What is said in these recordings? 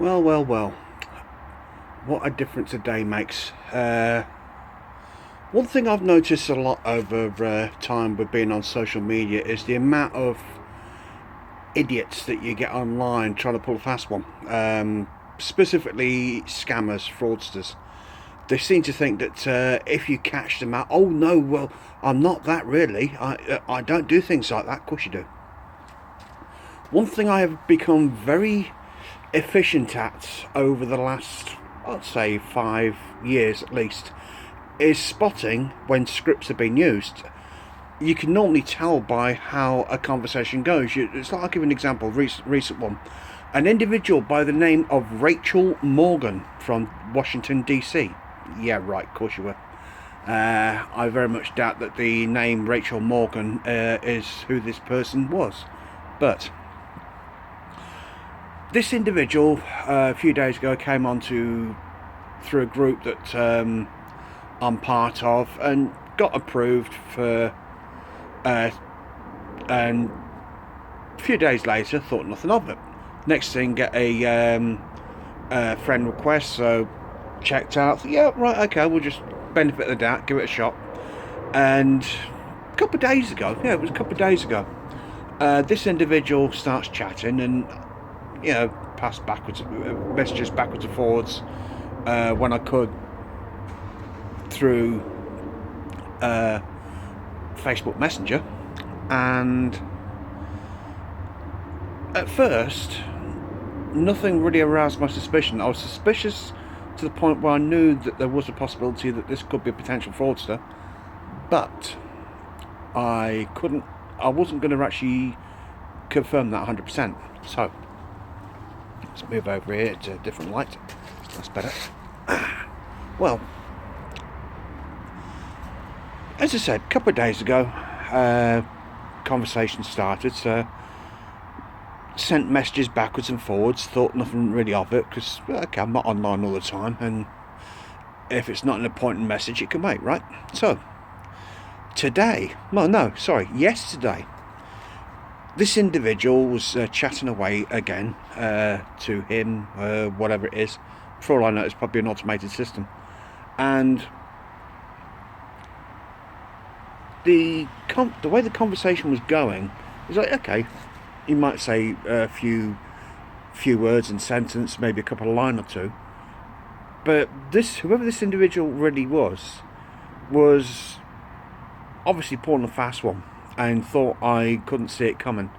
Well, well, well. What a difference a day makes. One thing I've noticed a lot over time with being on social media is the amount of idiots that you get online trying to pull a fast one. Specifically, scammers, fraudsters. They seem to think that if you catch them out, oh no, well, I'm not that really. I don't do things like that. Of course you do. One thing I have become very efficient at over the last, I'd say, 5 years at least, is spotting when scripts have been used. You can normally tell by how a conversation goes. It's like, I'll give you an example, recent one. An individual by the name of Rachel Morgan from Washington, D.C. Yeah, right, of course you were. I very much doubt that the name Rachel Morgan is who this person was. But this individual, a few days ago, came onto through a group that I'm part of and got approved for. And a few days later, thought nothing of it. Next thing, get a friend request, so checked out. Yeah, right, okay, we'll just benefit of the doubt, give it a shot. And a couple of days ago, yeah, it was a couple of days ago, this individual starts chatting and pass backwards messages backwards and forwards when I could through Facebook Messenger. And at first nothing really aroused my suspicion. I was suspicious to the point where I knew that there was a possibility that this could be a potential fraudster, but I wasn't going to actually confirm that 100%. So let's move over here to a different light. That's better. Well, as I said, a couple of days ago, conversation started. So sent messages backwards and forwards. Thought nothing really of it because okay, I'm not online all the time, and if it's not an important message, it can wait, right? So yesterday, this individual was chatting away again to him, whatever it is. For all I know, it's probably an automated system. And the way the conversation was going is like, okay, you might say a few words in sentence, maybe a couple of line or two. But whoever this individual really was obviously pulling a fast one and thought I couldn't see it coming,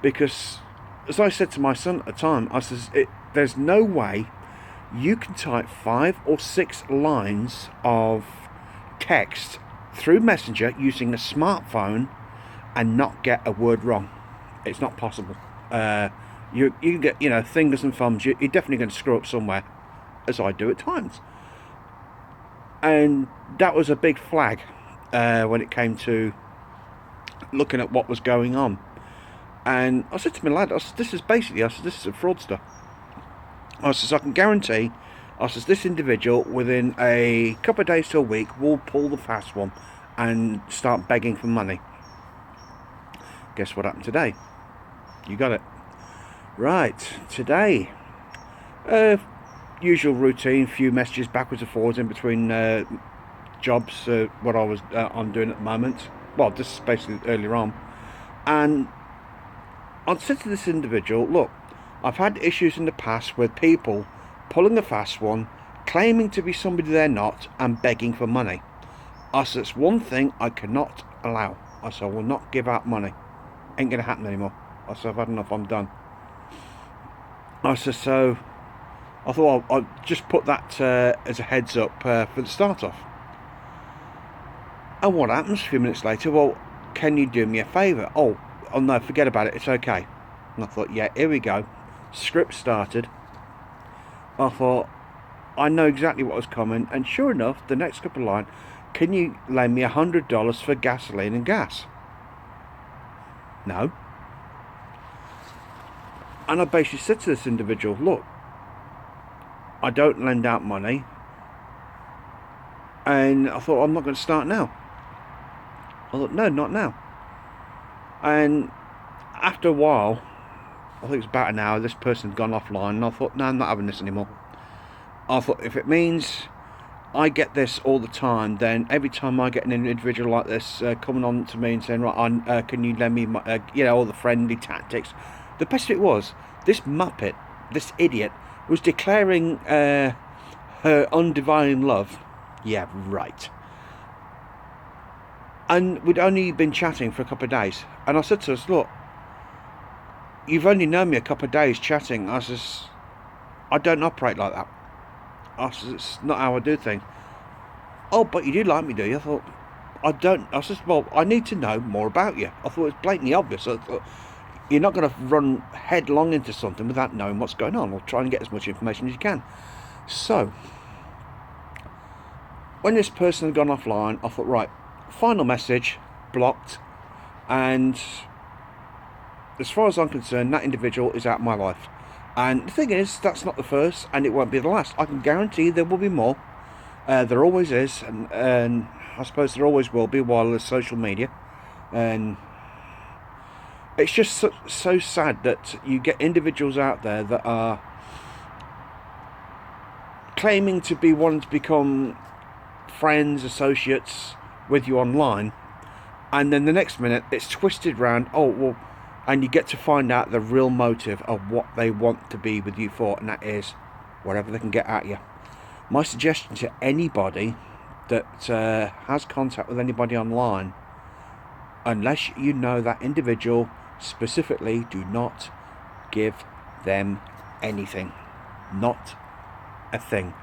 because as I said to my son at the time, I says, there's no way you can type 5 or 6 lines of text through Messenger using a smartphone and not get a word wrong. It's not possible. You get fingers and thumbs. You're definitely going to screw up somewhere, as I do at times. And that was a big flag when it came to looking at what was going on. And I said to my lad, this is a fraudster. I says, I can guarantee, this individual within a couple of days to a week will pull the fast one and start begging for money. Guess what happened today? You got it. Right, today, usual routine, few messages backwards and forwards in between jobs, what I'm doing at the moment. Well, this is basically earlier on. And I said to this individual, look, I've had issues in the past with people pulling a fast one, claiming to be somebody they're not, and begging for money. I said, it's one thing I cannot allow. I said, I will not give out money. Ain't going to happen anymore. I said, I've had enough, I'm done. I said, so I thought I'll just put that as a heads up for the start off. And what happens a few minutes later? Well, can you do me a favour? Oh no, forget about it, it's okay. And I thought, yeah, here we go. Script started. I thought, I know exactly what was coming, and sure enough, the next couple of lines, can you lend me $100 for gasoline and gas? No. And I basically said to this individual, look, I don't lend out money, and I thought, I'm not going to start now. I thought, no, not now. And after a while, I think it was about an hour, this person had gone offline, and I thought, no, I'm not having this anymore. I thought, if it means I get this all the time, then every time I get an individual like this coming on to me and saying, right, can you lend me my, all the friendly tactics. The best of it was, this muppet, this idiot, was declaring her undying love. Yeah, right. And we'd only been chatting for a couple of days. And I said to us, look, you've only known me a couple of days chatting. I says, I don't operate like that. I says, it's not how I do things. Oh, but you do like me, do you? I thought, I don't. I says, well, I need to know more about you. I thought it was blatantly obvious. I thought, you're not going to run headlong into something without knowing what's going on, or try and get as much information as you can. So, when this person had gone offline, I thought, right, final message, blocked, and as far as I'm concerned, that individual is out of my life. And the thing is, that's not the first, and it won't be the last. I can guarantee there will be more. There always is, and I suppose there always will be while there's social media. And it's just so sad that you get individuals out there that are claiming to be wanting to become friends, associates with you online, and then the next minute it's twisted round. Oh, well, and you get to find out the real motive of what they want to be with you for, and that is whatever they can get at you. My suggestion to anybody that has contact with anybody online, unless you know that individual specifically, do not give them anything. Not a thing.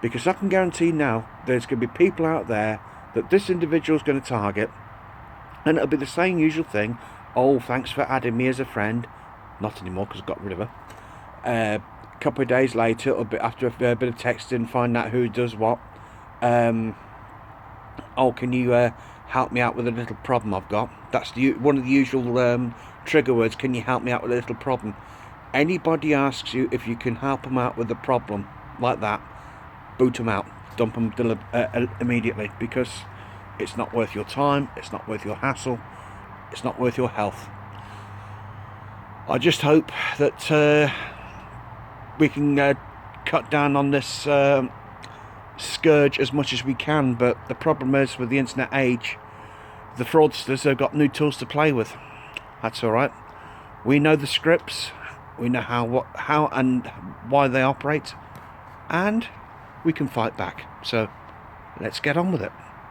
Because I can guarantee now there's going to be people out there that this individual is going to target, and it'll be the same usual thing. Oh, thanks for adding me as a friend. Not anymore, because I got rid of her. A couple of days later, or after a bit of texting, find out who does what. Oh, can you help me out with a little problem I've got? That's one of the usual trigger words. Can you help me out with a little problem? Anybody asks you if you can help them out with a problem like that, boot them out. Dump them immediately, because it's not worth your time, it's not worth your hassle, it's not worth your health. I just hope that we can cut down on this scourge as much as we can, but the problem is, with the internet age, the fraudsters have got new tools to play with. That's alright. We know the scripts, we know how and why they operate, and we can fight back. So let's get on with it.